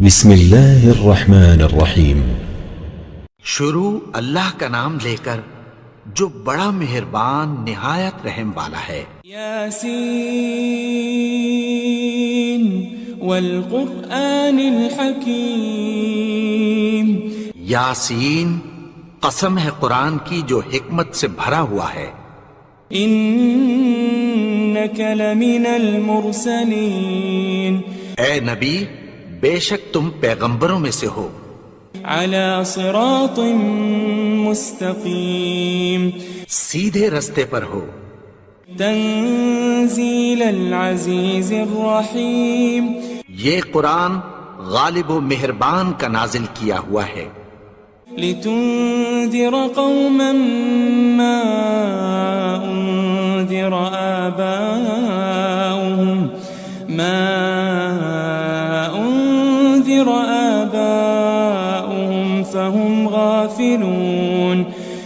بسم اللہ الرحمن الرحیم۔ شروع اللہ کا نام لے کر جو بڑا مہربان نہایت رحم والا ہے۔ یاسین والقرآن الحکیم۔ یاسین، قسم ہے قرآن کی جو حکمت سے بھرا ہوا ہے۔ انک لمن المرسلین۔ اے نبی، بے شک تم پیغمبروں میں سے ہو۔ علی صراط مستقیم۔ سیدھے رستے پر ہو۔ تنزیل العزیز الرحیم۔ یہ قرآن غالب و مہربان کا نازل کیا ہوا ہے۔ لتنذر قوما ما انذر آباؤهم فهم غافلون۔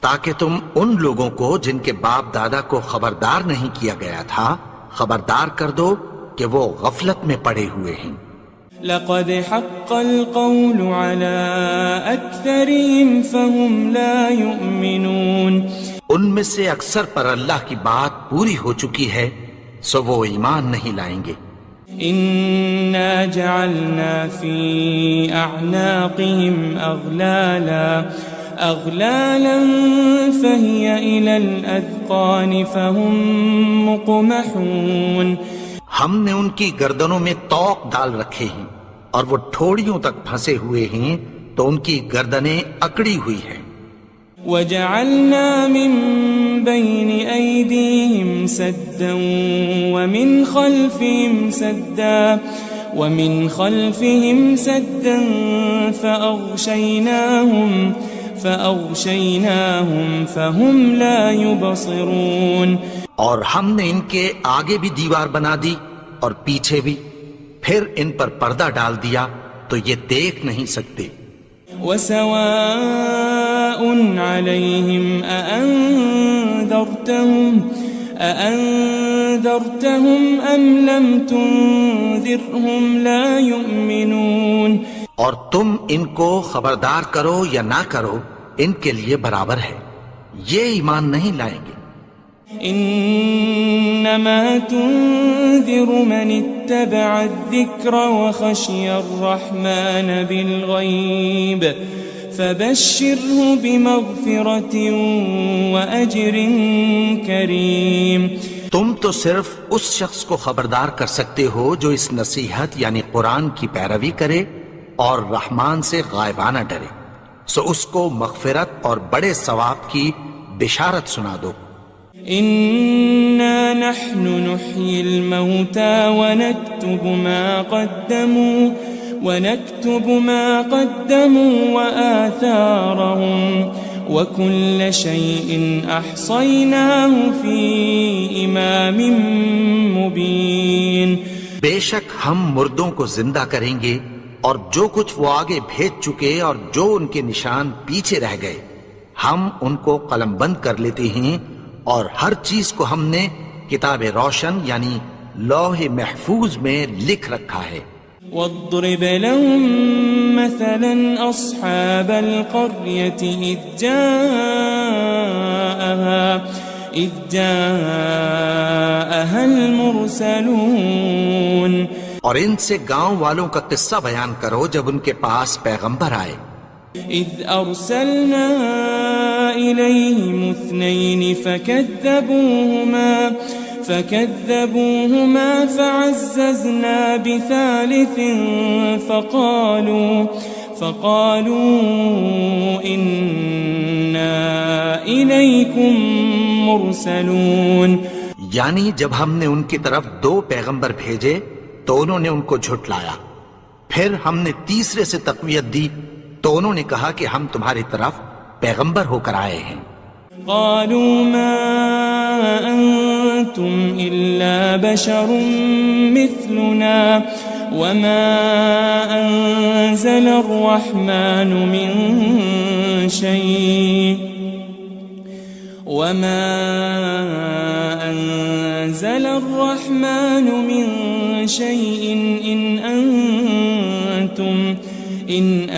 تاکہ تم ان لوگوں کو جن کے باپ دادا کو خبردار نہیں کیا گیا تھا خبردار کر دو کہ وہ غفلت میں پڑے ہوئے ہیں۔ لقد حق القول على أكثرهم فهم لا يؤمنون۔ ان میں سے اکثر پر اللہ کی بات پوری ہو چکی ہے سو وہ ایمان نہیں لائیں گے۔ إنا جعلنا في أعناقهم أغلالا فهي إلى الأذقان فهم مقمحون۔ ہم نے ان کی گردنوں میں طوق ڈال رکھے ہیں اور وہ ٹھوڑیوں تک پھنسے ہوئے ہیں تو ان کی گردنیں اکڑی ہوئی ہیں۔ وجعلنا من بين أيديهم سدا ومن خلفهم سدا فأغشيناهم فهم لا يبصرون۔ اور ہم نے ان کے آگے بھی دیوار بنا دی اور پیچھے بھی، پھر ان پر پردہ ڈال دیا تو یہ دیکھ نہیں سکتے۔ وسواء عليهم أأنذرتهم أم لم تنذرهم لا يؤمنون۔ اور تم ان کو خبردار کرو یا نہ کرو ان کے لیے برابر ہے، یہ ایمان نہیں لائیں گے۔ انما تنذر من اتبع الذکر وخشی الرحمن بالغیب فبشره بمغفرة وأجر کریم۔ تم تو صرف اس شخص کو خبردار کر سکتے ہو جو اس نصیحت یعنی قرآن کی پیروی کرے اور رحمان سے غائبانہ ڈرے، سو اس کو مغفرت اور بڑے ثواب کی بشارت سنا دو۔ إنا نحن نحيي الموتى ونكتب ما قدموا وآثارهم وكل شيء أحصيناه في إمام مبين۔ بے شک ہم مردوں کو زندہ کریں گے اور جو کچھ وہ آگے بھیج چکے اور جو ان کے نشان پیچھے رہ گئے ہم ان کو قلم بند کر لیتے ہیں، اور ہر چیز کو ہم نے کتاب روشن یعنی لوح محفوظ میں لکھ رکھا ہے۔ واضرب لهم مثلا أصحاب القرية إذ جاءها المرسلون۔ اور ان سے گاؤں والوں کا قصہ بیان کرو جب ان کے پاس پیغمبر آئے۔ إذ أرسلنا إليهم 2 فكذبوهما فعززنا بثالث فقالوا إنا إليكم مرسلون۔ یعنی جب ہم نے ان کی طرف 2 پیغمبر بھیجے تو انہوں نے ان کو جھٹلایا، پھر ہم نے تیسرے سے تقویت دی تو انہوں نے کہا کہ ہم تمہاری طرف پیغمبر ہو کر آئے ہیں۔ قالوا ما أنتم إلا بشر مثلنا وما أنزل الرحمن من شيء إن أنتم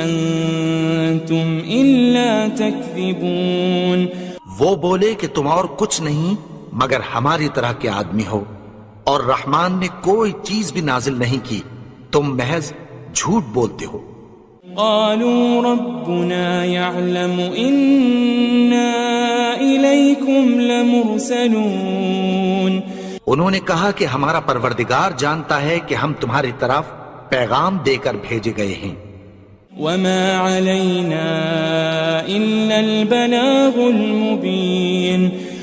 أنتم إلا تكذبون. وہ بولے کہ تم اور کچھ نہیں مگر ہماری طرح کے آدمی ہو، اور رحمان نے کوئی چیز بھی نازل نہیں کی، تم محض جھوٹ بولتے ہو. قالوا ربنا يعلم إنا إليكم لمرسلون. انہوں نے کہا کہ ہمارا پروردگار جانتا ہے کہ ہم تمہاری طرف پیغام دے کر بھیجے گئے ہیں. وما علينا إلا البلاغ المبين.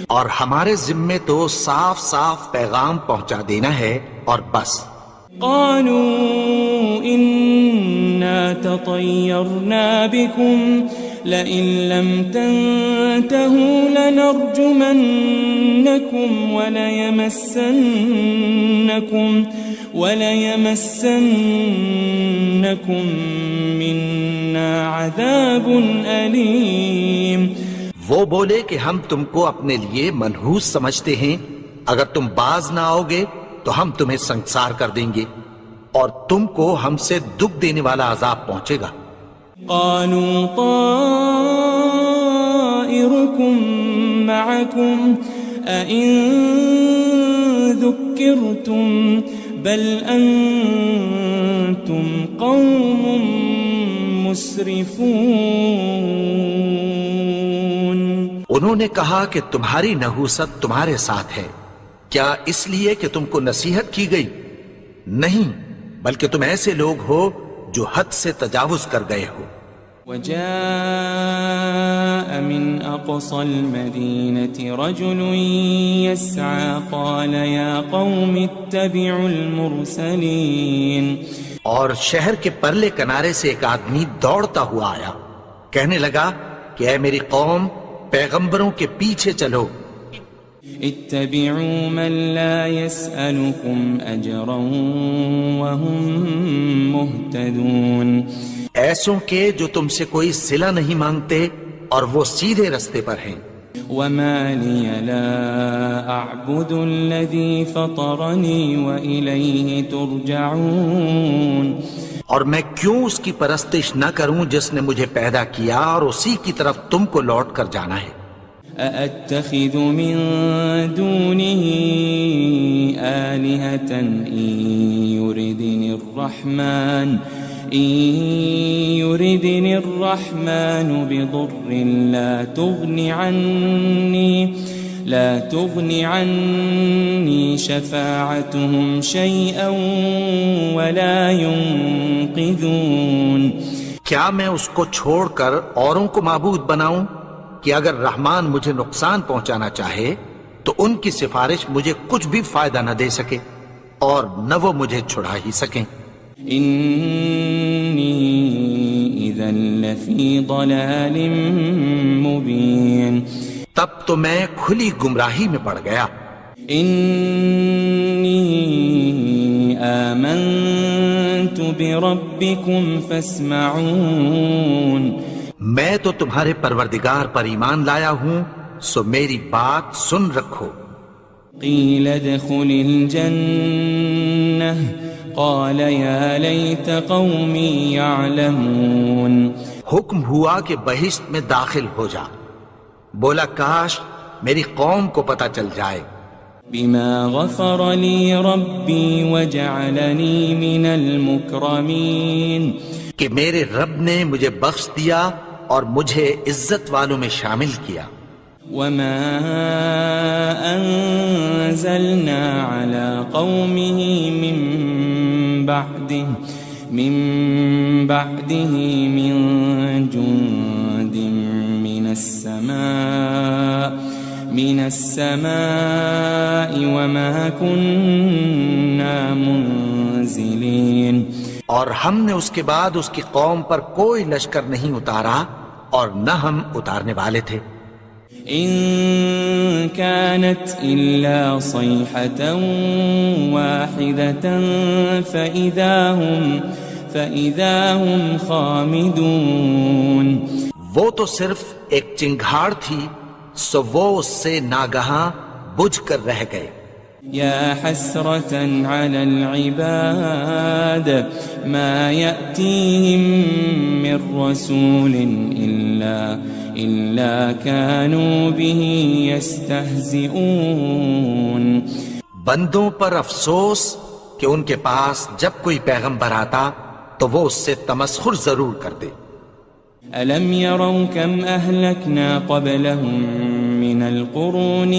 اور ہمارے ذمے تو صاف صاف پیغام پہنچا دینا ہے اور بس. قالوا إنا تطيرنا بكم لئن لم تنتهوا لنرجمنكم وليمسنكم منا عذاب أليم. وہ بولے کہ ہم تم کو اپنے لیے منحوس سمجھتے ہیں، اگر تم باز نہ آؤ گے تو ہم تمہیں سنسار کر دیں گے اور تم کو ہم سے دکھ دینے والا عذاب پہنچے گا. قالوا طائركم معكم أئن ذكرتم بل أنتم قوم مسرفون. انہوں نے کہا کہ تمہاری نحوست تمہارے ساتھ ہے، کیا اس لیے کہ تم کو نصیحت کی گئی؟ نہیں، بلکہ تم ایسے لوگ ہو جو حد سے تجاوز کر گئے ہو. وجاء من أقصى المدينة رجل يسعى قال يا قوم اتبعوا المرسلين. اور شہر کے پرلے کنارے سے ایک آدمی دوڑتا ہوا آیا، کہنے لگا کہ اے میری قوم، پیغمبروں کے پیچھے چلو. اتبعوا من لا يسألكم أجرا وهم مهتدون. ایسوں کے جو تم سے کوئی صلہ نہیں مانگتے اور وہ سیدھے رستے پر ہیں. وما لي لا أعبد الذي فطرني وإليه ترجعون. اور میں کیوں اس کی پرستش نہ کروں جس نے مجھے پیدا کیا اور اسی کی طرف تم کو لوٹ کر جانا ہے. أأتخذ من دونه آلهة إن يردني الرحمن بضر لا تغن عني شفاعتهم شيئا ولا ينقذون. کیا میں اس کو چھوڑ کر اوروں کو معبود بناؤں کہ اگر رحمان مجھے نقصان پہنچانا چاہے تو ان کی سفارش مجھے کچھ بھی فائدہ نہ دے سکے اور نہ وہ مجھے چھڑا ہی سکیں. إني إذا لفي ضلال مبين. تب تو میں کھلی گمراہی میں پڑ گیا. إني آمنت بربكم فاسمعون. میں تو تمہارے پروردگار پر ایمان لایا ہوں، سو میری بات سن رکھو. قيل ادخل الجنة قال يا ليت قومي يعلمون. حکم ہوا کہ بہشت میں داخل ہو جا. بولا کاش میری قوم کو پتہ چل جائے. بما غفر لي ربي وجعلني من المكرمين. کہ میرے رب نے مجھے بخش دیا اور مجھے عزت والوں میں شامل کیا. وما أنزلنا على قومه من بعده من جند من السماء وما كنا منزلين. اور ہم نے اس کے بعد اس کی قوم پر کوئی لشکر نہیں اتارا اور نہ ہم اتارنے والے تھے. إن كانت إلا صيحة واحدة فإذا هم خامدون. وہ تو صرف ایک چنگھاڑ تھی، سو وہ اس سے ناگہاں بجھ کر رہ گئے. يا حسرة على العباد ما يأتيهم من رسول إلا كانوا به يستهزئون. بندوں پر افسوس کہ ان کے پاس جب کوئی پیغمبر آتا تو وہ اس سے تمسخر ضرور کرتے. ألم يروا كم أهلكنا قبلهم من القرون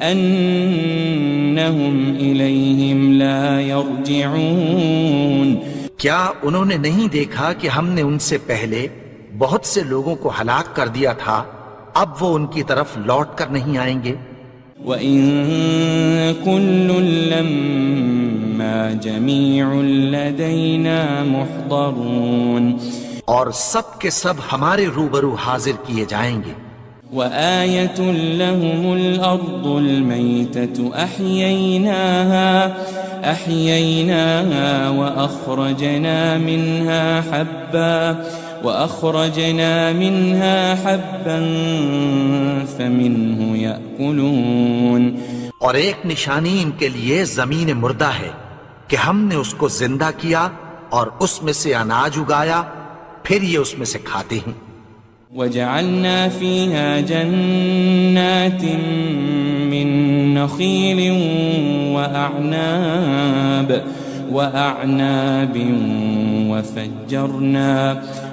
أنهم إليهم لا يرجعون. کیا انہوں نے نہیں دیکھا کہ ہم نے ان سے پہلے بہت سے لوگوں کو ہلاک کر دیا تھا، اب وہ ان کی طرف لوٹ کر نہیں آئیں گے. وَإِن كُلٌّ لَمَّا جَمِيعٌ لَدَيْنَا مُحْضَرُونَ. اور سب کے سب ہمارے روبرو حاضر کیے جائیں گے. وَآيَةٌ لَهُمُ الْأَرْضُ الْمَيْتَةُ أَحْيَيْنَاهَا وَأَخْرَجْنَا مِنْهَا حَبًّا فَمِنْهُ يَأْكُلُونَ. اور ایک نشانی ان کے لیے زمین مردہ ہے کہ ہم نے اس کو زندہ کیا اور اس میں سے اناج اگایا، پھر یہ اس میں سے کھاتے ہیں. وَجَعَلْنَا فِيهَا جَنَّاتٍ مِّن نَخِيلٍ وَأَعْنَابٍ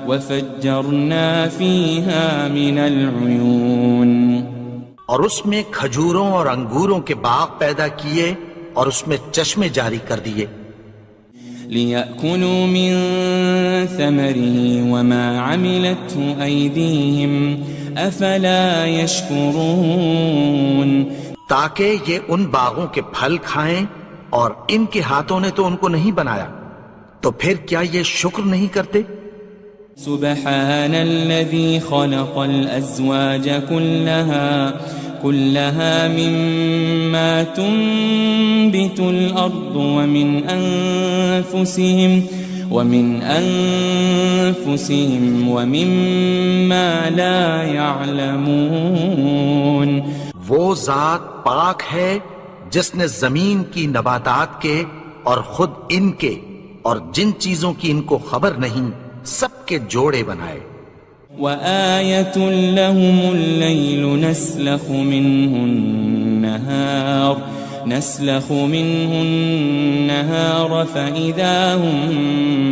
وَفَجَّرْنَا فِيهَا مِنَ الْعُيُونِ. اور اس میں کھجوروں اور انگوروں کے باغ پیدا کیے اور اس میں چشمے جاری کر دیے. لِيَأْكُلُوا مِن ثَمَرِهِ وَمَا عَمِلَتْهُ أَيْدِيهِمْ أَفَلَا يَشْكُرُونَ. تاکہ یہ ان باغوں کے پھل کھائیں اور ان کے ہاتھوں نے تو ان کو نہیں بنایا، تو پھر کیا یہ شکر نہیں کرتے؟ سبحان الذي خلق الأزواج كلها مما تنبت الأرض ومن أنفسهم ومما لا يعلمون. وہ ذات پاک ہے جس نے زمین کی نباتات کے اور خود ان کے اور جن چیزوں کی ان کو خبر نہیں سب کے جوڑے بنائے. وَآيَةٌ لَهُمُ اللَّيْلُ نَسْلَخُ مِنْهُ النَّهَارَ فَإِذَا هُمْ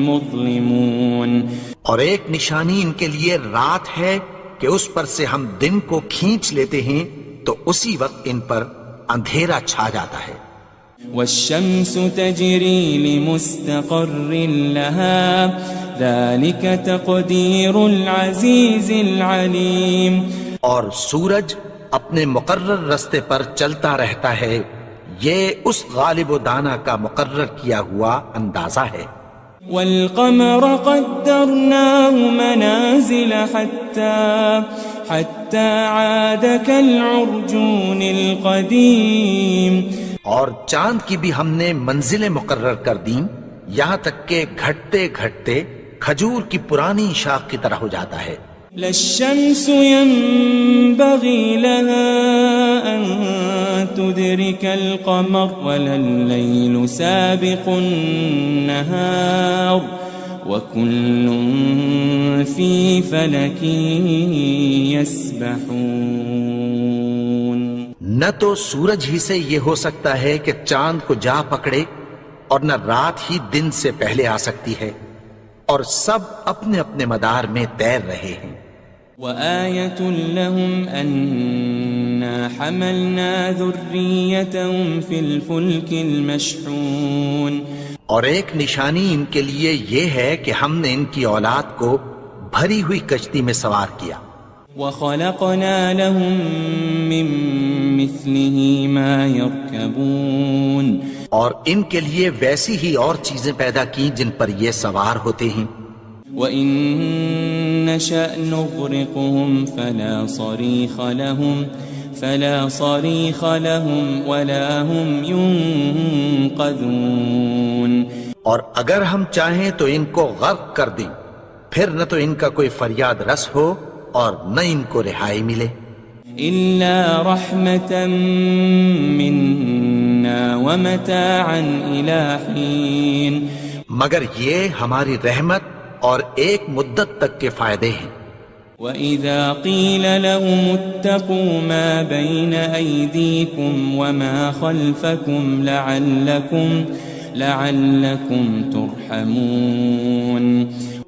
مُظْلِمُونَ. اور ایک نشانی ان کے لیے رات ہے کہ اس پر سے ہم دن کو کھینچ لیتے ہیں تو اسی وقت ان پر اندھیرا چھا جاتا ہے. وَالشَّمْسُ تَجْرِي لِمُسْتَقَرٍّ لَهَا ذَلِكَ تَقْدِيرُ الْعَزِيزِ الْعَلِيمِ. اور سورج اپنے مقرر رستے پر چلتا رہتا ہے، یہ اس غالب و دانا کا مقرر کیا ہوا اندازہ ہے. وَالْقَمَرَ قَدَّرْنَاهُ مَنَازِلَ حَتَّى عَادَ كَالْعُرْجُونِ الْقَدِيمِ. اور چاند کی بھی ہم نے منزلیں مقرر کر دیں، یہاں تک کہ گھٹتے گھٹتے کھجور کی پرانی شاخ کی طرح ہو جاتا ہے. لَلشَّمْسُ يَنبَغِي لَهَا أَن تُدْرِكَ الْقَمَرَ وَلَا اللَّيْلُ سَابِقُ النَّهَارِ وَكُلٌّ فِي فَلَكٍ يَسْبَحُونَ. نہ تو سورج ہی سے یہ ہو سکتا ہے کہ چاند کو جا پکڑے، اور نہ رات ہی دن سے پہلے آ سکتی ہے، اور سب اپنے اپنے مدار میں تیر رہے ہیں. وَآيَةٌ لَهُمْ أَنَّا حَمَلْنَا ذُرِّيَّتَهُمْ فِي الْفُلْكِ الْمَشْحُونِ. اور ایک نشانی ان کے لیے یہ ہے کہ ہم نے ان کی اولاد کو بھری ہوئی کشتی میں سوار کیا. وَخَلَقْنَا لَهُم مِّن مِّثْلِهِ مَا يَرْكَبُونَ. اور ان کے لیے ویسی ہی اور چیزیں پیدا کی جن پر یہ سوار ہوتے ہیں. وَإِن نَّشَأْ نُغْرِقْهُمْ فَلَا صَرِيخَ لَهُمْ وَلَا هُمْ يُنقَذُونَ. اور اگر ہم چاہیں تو ان کو غرق کر دیں، پھر نہ تو ان کا کوئی فریاد رس ہو اور نہ ان کو رہائی ملے. إلا رحمة منا ومتاعا إلى حين مگر یہ ہماری رحمت اور ایک مدت تک کے فائدے ہیں. وَإِذَا قِيلَ لَهُمُ اتَّقُوا مَا بَيْنَ أَيْدِيكُمْ وَمَا خَلْفَكُمْ لَعَلَّكُمْ تُرْحَمُونَ.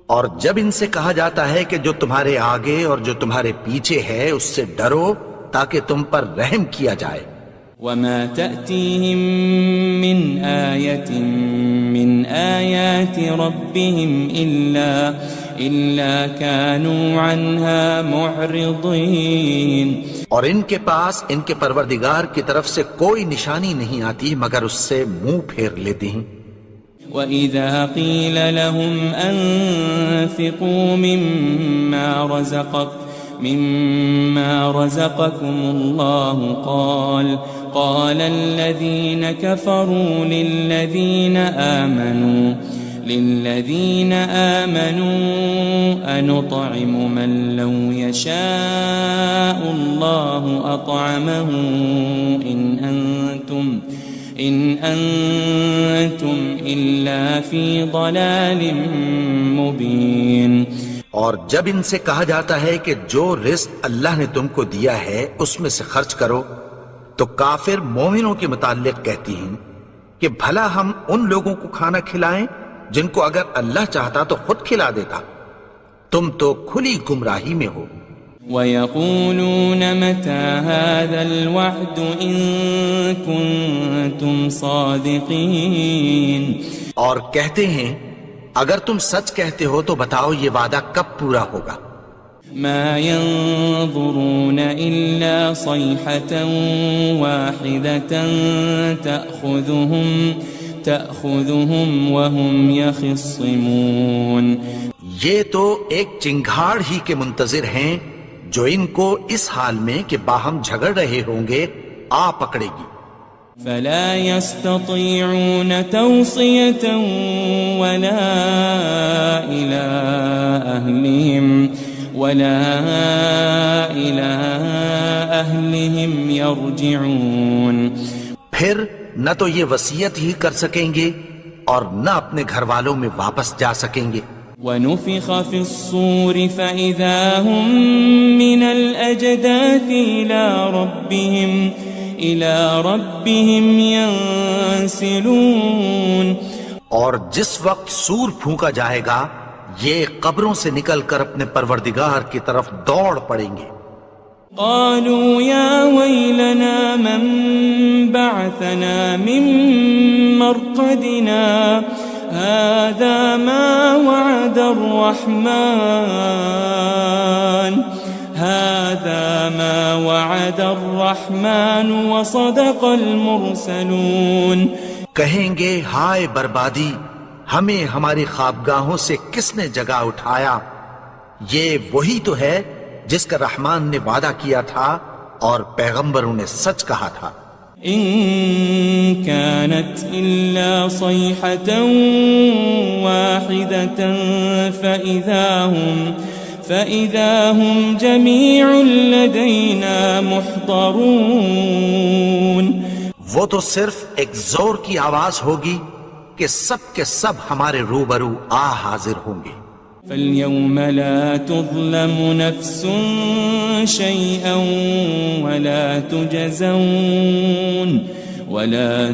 اور جب ان سے کہا جاتا ہے کہ جو تمہارے آگے اور جو تمہارے پیچھے ہے اس سے ڈرو تاکہ تم پر رحم کیا جائے. وَمَا تَأْتِيهِم مِّنْ آيَةٍ مِّنْ آيَاتِ رَبِّهِمْ إِلَّا كَانُوا عَنْهَا مُعْرِضِينَ. اور ان کے پاس ان کے پروردگار کی طرف سے کوئی نشانی نہیں آتی مگر اس سے منہ پھیر لیتے ہیں. وَإِذَا قِيلَ لَهُمْ أَنفِقُوا مِمَّا رَزَقَكُمُ اللَّهُ قَالَ الَّذِينَ كَفَرُوا لِلَّذِينَ آمَنُوا أَنُطْعِمُ مَن لَّوْ يَشَاءُ اللَّهُ أَطْعَمَهُ إِنْ أَنْتُمْ إِلَّا فِي ضَلَالٍ مُبِينٍ. اور جب ان سے کہا جاتا ہے کہ جو رزق اللہ نے تم کو دیا ہے اس میں سے خرچ کرو تو کافر مومنوں کے متعلق کہتی ہیں کہ بھلا ہم ان لوگوں کو کھانا کھلائیں جن کو اگر اللہ چاہتا تو خود کھلا دیتا. تم تو کھلی گمراہی میں ہو. وَيَقُولُونَ مَتَى هَذَا الْوَعْدُ إِن كُنتُمْ صَادِقِينَ. اور کہتے ہیں اگر تم سچ کہتے ہو تو بتاؤ یہ وعدہ کب پورا ہوگا. مَا يَنظُرُونَ إِلَّا صَيْحَةً وَاحِدَةً تَأْخُذُهُمْ وَهُمْ يَخِصِّمُونَ. یہ تو ایک چنگھاڑ ہی کے منتظر ہیں جو ان کو اس حال میں کہ باہم جھگڑ رہے ہوں گے آ پکڑے گی. فلا يستطيعون توصية ولا إلى أهلهم يرجعون. پھر نہ تو یہ وصیت ہی کر سکیں گے اور نہ اپنے گھر والوں میں واپس جا سکیں گے. وَنُفِخَ فِي الصُّورِ فَإِذَا هُم مِّنَ الْأَجْدَاثِ إِلَى رَبِّهِمْ يَنسِلُونَ. اور جس وقت سور پھونکا جائے گا یہ قبروں سے نکل کر اپنے پروردگار کی طرف دوڑ پڑیں گے. قالوا يا ويلنا من بعثنا من مرقدنا هذا ما وعد الرحمن وصدق المرسلون. کہیں گے ہائے بربادی ہمیں ہماری خوابگاہوں سے کس نے جگا اٹھایا. یہ وہی تو ہے جس کا رحمان نے وعدہ کیا تھا اور پیغمبروں نے سچ کہا تھا. ان كانت الا صيحة واحدة فإذا هم جميع لدينا محضرون. وہ تو صرف ایک زور کی آواز ہوگی کہ سب کے سب ہمارے روبرو حاضر ہوں گے. فاليوم لا تظلم نفس شيئا ولا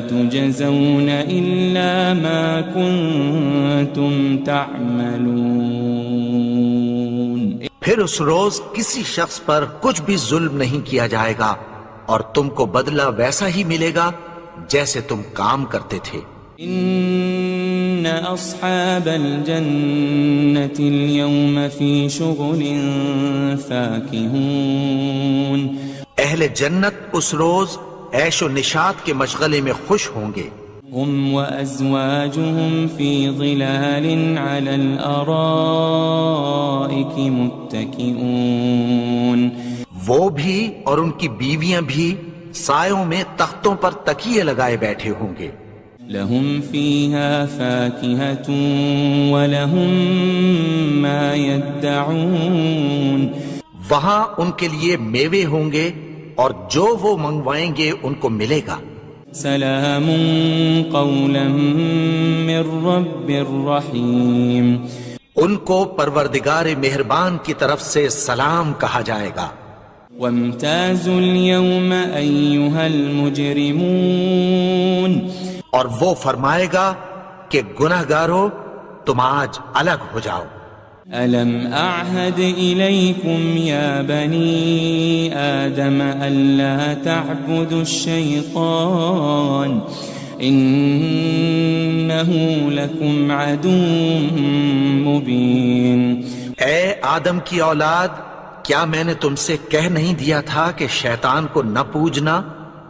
تجزون إلا ما كنتم تعملون. پھر اس روز کسی شخص پر کچھ بھی ظلم نہیں کیا جائے گا اور تم کو بدلہ ویسا ہی ملے گا جیسے تم کام کرتے تھے. ان اصحاب الجنة اليوم في شغل فاكهون. اہل جنت اس روز عیش و نشاط کے مشغلے میں خوش ہوں گے. هم وازواجهم في ظلال على الارائك متكئون. وہ بھی اور ان کی بیویاں بھی سایوں میں تختوں پر تکیے لگائے بیٹھے ہوں گے. لهم فيها فاكهة ولهم ما يدعون. وہاں ان کے لیے میوے ہوں گے اور جو وہ منگوائیں گے ان کو ملے گا۔ سلام قولا من رب الرحیم، ان کو پروردگار مہربان کی طرف سے سلام کہا جائے گا۔ وامتازوا اليوم ایھا المجرمون، اور وہ فرمائے گا کہ گنہگارو تم آج الگ ہو جاؤ۔ ألم أعهد إليكم يا بني آدم ألا تعبدوا الشيطان إنه لكم عدو مبين۔ اے آدم کی اولاد، کیا میں نے تم سے کہہ نہیں دیا تھا کہ شیطان کو نہ پوجنا،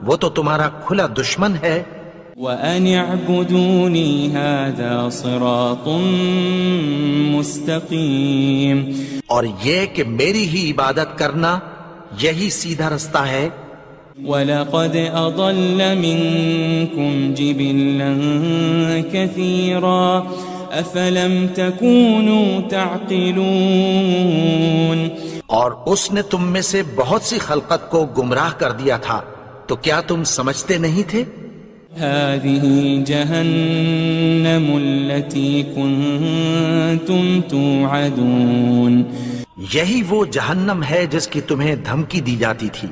وہ تو تمہارا کھلا دشمن ہے۔ وَأَنِ اعْبُدُونِي هَذَا صِرَاطٌ مُسْتَقِيمٌ، اور یہ کہ میری ہی عبادت کرنا یہی سیدھا رستہ ہے۔ وَلَقَدْ أَضَلَّ مِنكُمْ جِبِلًّا كَثِيرًا أَفَلَمْ تَكُونُوا تَعْقِلُونَ، اور اس نے تم میں سے بہت سی خلقت کو گمراہ کر دیا تھا، تو کیا تم سمجھتے نہیں تھے؟ هذه جهنم التي كنتم توعدون، یہی وہ جہنم ہے جس کی تمہیں دھمکی دی جاتی تھی۔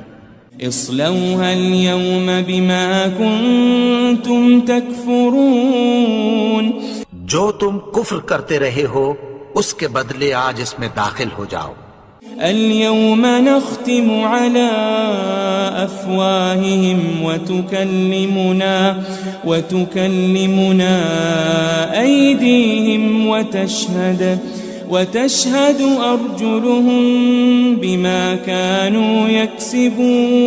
اصلوها اليوم بما كنتم تكفرون، جو تم کفر کرتے رہے ہو اس کے بدلے آج اس میں داخل ہو جاؤ۔ اليوم نختم على أفواههم وتكلمنا أيديهم وتشهد أرجلهم بما كانوا يكسبون،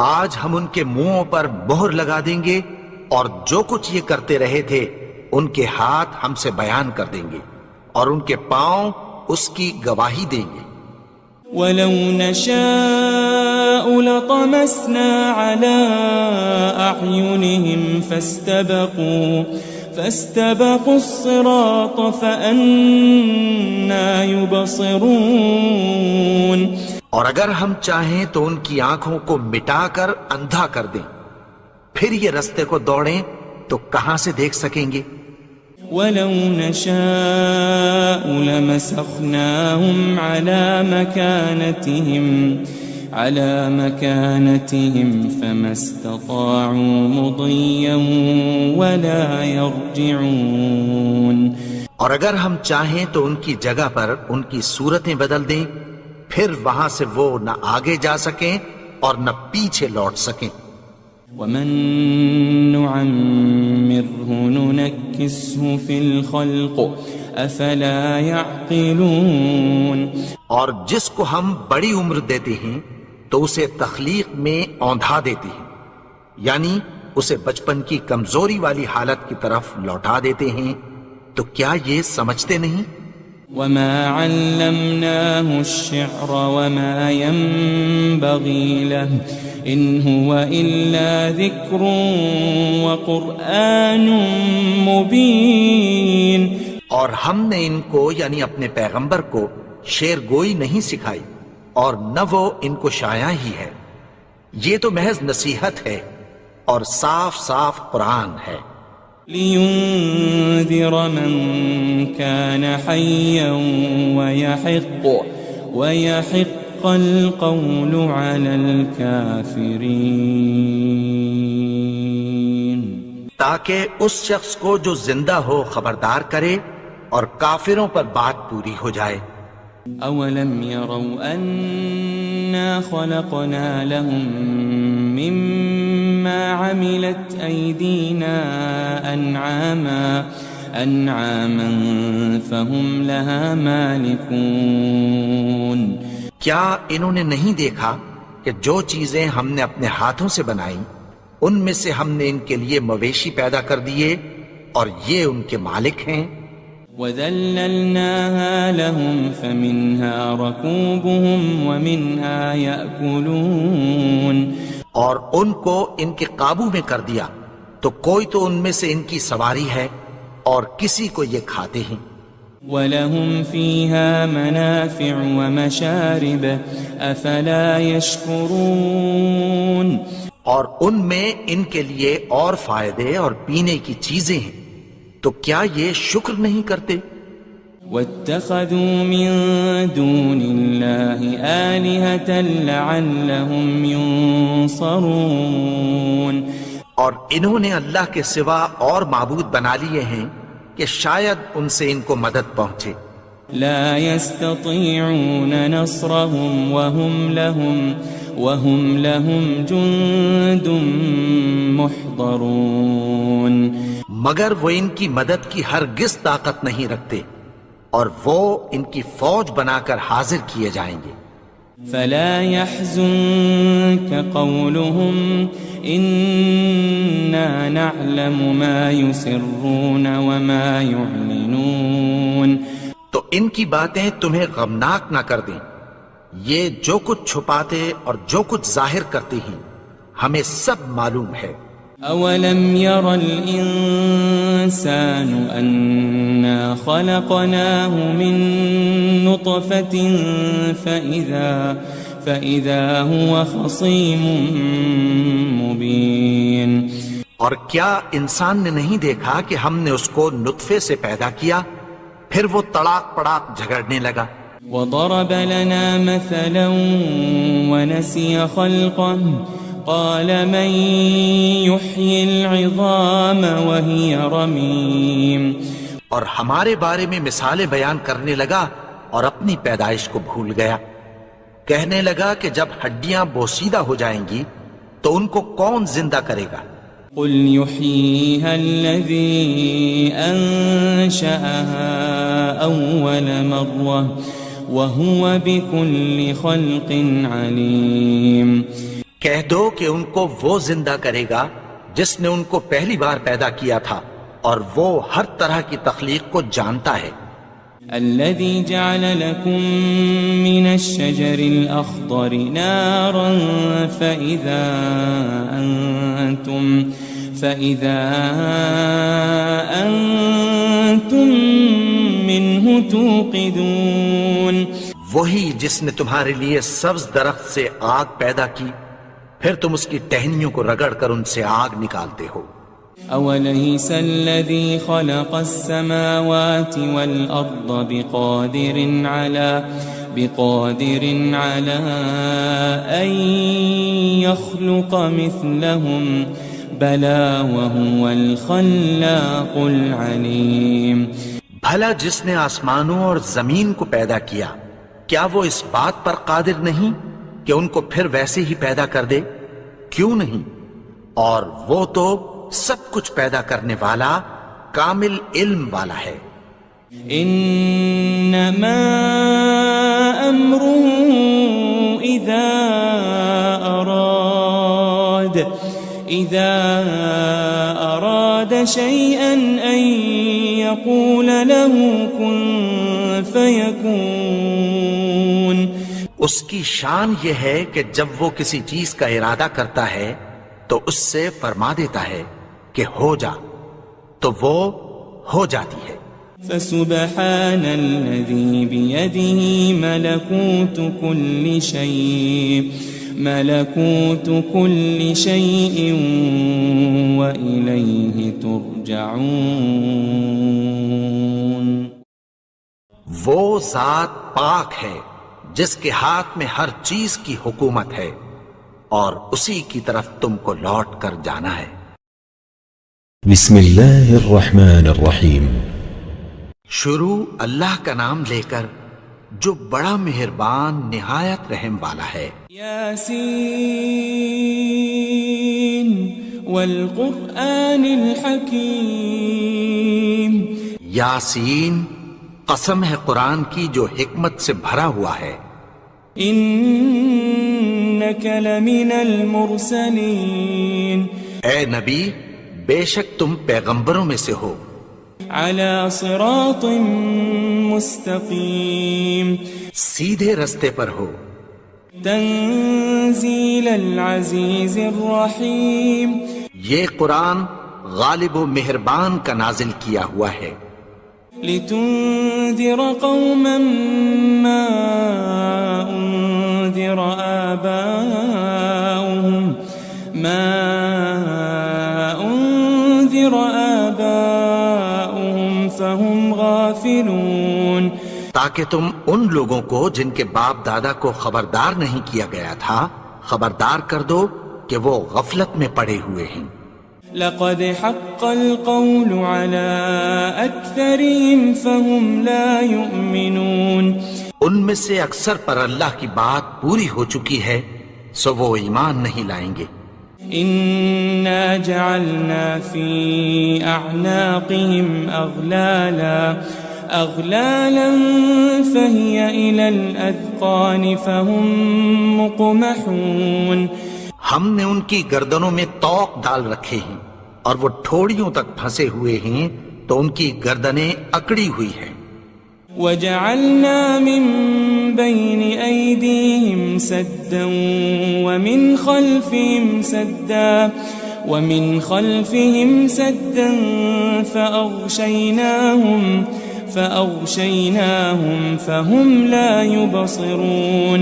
آج ہم ان کے منہوں پر مہر لگا دیں گے اور جو کچھ یہ کرتے رہے تھے ان کے ہاتھ ہم سے بیان کر دیں گے اور ان کے پاؤں اس کی گواہی دیں گے۔ وَلَوْ نَشَاءُ لَطَمَسْنَا عَلَىٰ أَعْيُنِهِمْ فَاسْتَبَقُوا الصِّرَاطَ فَأَنَّىٰ يُبْصِرُونَ، اور اگر ہم چاہیں تو ان کی آنکھوں کو مٹا کر اندھا کر دیں، پھر یہ رستے کو دوڑیں تو کہاں سے دیکھ سکیں گے؟ وَلَوْ نَشَاءُ لَمَسَخْنَاهُمْ عَلَى مَكَانَتِهِمْ فَمَا اسْتَطَاعُوا مُضِيًّا وَلَا يَرْجِعُونَ، اور اگر ہم چاہیں تو ان کی جگہ پر ان کی صورتیں بدل دیں، پھر وہاں سے وہ نہ آگے جا سکیں اور نہ پیچھے لوٹ سکیں۔ وَمَن نُعَمِّرْهُ نُنَكِّسْهُ فِي الْخَلْقِ أَفَلَا يَعْقِلُونَ، اور جس کو ہم بڑی عمر دیتے ہیں تو اسے تخلیق میں اوندھا دیتے ہیں، یعنی اسے بچپن کی کمزوری والی حالت کی طرف لوٹا دیتے ہیں، تو کیا یہ سمجھتے نہیں؟ وَمَا عَلَّمْنَاهُ الشِّعْرَ وَمَا يَنبَغِي لَهُ إِنْ هُوَ إِلَّا ذِكْرٌ وَقُرْآنٌ مُبِينٌ، اور ہم نے ان کو یعنی اپنے پیغمبر کو شعر گوئی نہیں سکھائی اور نہ وہ ان کو شایع ہی ہے، یہ تو محض نصیحت ہے اور صاف صاف قرآن ہے۔ لِيُنذِرَ مَن كَانَ حَيًّا وَيَحِقَّ الْقَوْلُ عَلَى الْكَافِرِينَ، تاکہ اس شخص کو جو زندہ ہو خبردار کرے اور کافروں پر بات پوری ہو جائے۔ أَوَلَمْ يَرَوْا أَنَّا خَلَقْنَا لَهُم مِّمَّا عَمِلَتْ أَيْدِينَا أَنْعَامًا فَهُمْ لَهَا مَالِكُونَ، کیا انہوں نے نہیں دیکھا کہ جو چیزیں ہم نے اپنے ہاتھوں سے بنائیں ان میں سے ہم نے ان کے لیے مویشی پیدا کر دیے اور یہ ان کے مالک ہیں۔ وَذَلَّلْنَاهَا لَهُمْ فَمِنْهَا رَكُوبُهُمْ وَمِنْهَا يَأْكُلُونَ، اور ان کو ان کے قابو میں کر دیا تو کوئی تو ان میں سے ان کی سواری ہے اور کسی کو یہ کھاتے ہیں۔ وَلَهُمْ فِيهَا مَنَافِعُ وَمَشَارِبُ أَفَلَا يَشْكُرُونَ اور ان میں ان کے لیے اور فائدے اور پینے کی چیزیں ہیں، تو کیا یہ شکر نہیں کرتے؟ وَاتَّخَذُوا مِن دُونِ اللَّهِ آلِهَةً لَعَلَّهُمْ يُنصَرُونَ اور انہوں نے اللہ کے سوا اور معبود بنا لیے ہیں کہ شاید ان سے ان کو مدد پہنچے۔ لا يستطيعون نصرهم وهم لهم جند محضرون مگر وہ ان کی مدد کی ہرگز طاقت نہیں رکھتے، اور وہ ان کی فوج بنا کر حاضر کیے جائیں گے۔ فلا يحزنك قولهم إنا نعلم ما يسرون وما يعلنون تو ان کی باتیں تمہیں غمناک نہ کر دیں، یہ جو کچھ چھپاتے اور جو کچھ ظاہر کرتے ہیں ہمیں سب معلوم ہے۔ أولم ير الإنسان أنا خلقناه من نطفة فإذا هو خصيم مبين اور کیا انسان نے نہیں دیکھا کہ ہم نے اس کو نطفے سے پیدا کیا، پھر وہ تڑاک پڑاک جھگڑنے لگا۔ وضرب لنا مثلا ونسي خلقه قال من يحيي العظام وهي رميم اور ہمارے بارے میں مثالیں بیان کرنے لگا اور اپنی پیدائش کو بھول گیا، کہنے لگا کہ جب ہڈیاں بوسیدہ ہو جائیں گی تو ان کو کون زندہ کرے گا؟ قل يحييها الذي أنشأها أول مرة وهو بكل خلق عليم کہہ دو کہ ان کو وہ زندہ کرے گا جس نے ان کو پہلی بار پیدا کیا تھا، اور وہ ہر طرح کی تخلیق کو جانتا ہے۔ الذي جعل لكم من الشجر الأخضر نارا فإذا أنتم منه توقدون وہی جس نے تمہارے لیے سبز درخت سے آگ پیدا کی، پھر تم اس کی ٹہنیوں کو رگڑ کر ان سے آگ نکالتے ہو۔ أوليس الذي خلق السماوات والأرض بقادر على أن يخلق مثلهم بلى وهو الخلاق العليم بھلا جس نے آسمانوں اور زمین کو پیدا کیا، کیا وہ اس بات پر قادر نہیں کہ ان کو پھر ویسے ہی پیدا کر دے؟ کیوں نہیں؟ اور وہ تو سب کچھ پیدا کرنے والا، کامل علم والا ہے۔ انما امره اذا اراد شيئا ان يقول له كن فيكون اس کی شان یہ ہے کہ جب وہ کسی چیز کا ارادہ کرتا ہے تو اس سے فرما دیتا ہے کہ ہو جا، تو وہ ہو جاتی ہے۔ فسبحان الذي بيده ملكوت كل شيء وإليه ترجعون وہ ذات پاک ہے جس کے ہاتھ میں ہر چیز کی حکومت ہے، اور اسی کی طرف تم کو لوٹ کر جانا ہے۔ بسم اللہ الرحمن الرحیم۔ شروع اللہ کا نام لے کر جو بڑا مہربان نہایت رحم والا ہے۔ یاسین والقرآن الحکیم۔ یاسین، قسم ہے قرآن کی جو حکمت سے بھرا ہوا ہے۔ انک لمن المرسلین۔ اے نبی، بے شک تم پیغمبروں میں سے ہو۔ علی صراط مستقیم۔ سیدھے رستے پر ہو۔ تنزیل العزیز الرحیم۔ یہ قرآن غالب و مہربان کا نازل کیا ہوا ہے۔ لتنذر قوما ما أنذر آباؤهم فهم غافلون، تاکہ تم ان لوگوں کو جن کے باپ دادا کو خبردار نہیں کیا گیا تھا خبردار کر دو کہ وہ غفلت میں پڑے ہوئے ہیں۔ لقد حق القول على أكثرهم فهم لا يؤمنون، ان میں سے اکثر پر اللہ کی بات پوری ہو چکی ہے سو وہ ایمان نہیں لائیں گے۔ إنا جعلنا في أعناقهم أغلالا فهي إلى الأذقان فهم مقمحون، ہم نے ان کی گردنوں میں طوق ڈال رکھے ہیں اور وہ ٹھوڑیوں تک پھنسے ہوئے ہیں تو ان کی گردنیں اکڑی ہوئی ہیں۔ وجعلنا من بين أيديهم سدا ومن خلفهم سدا فأغشيناهم فهم لا يبصرون،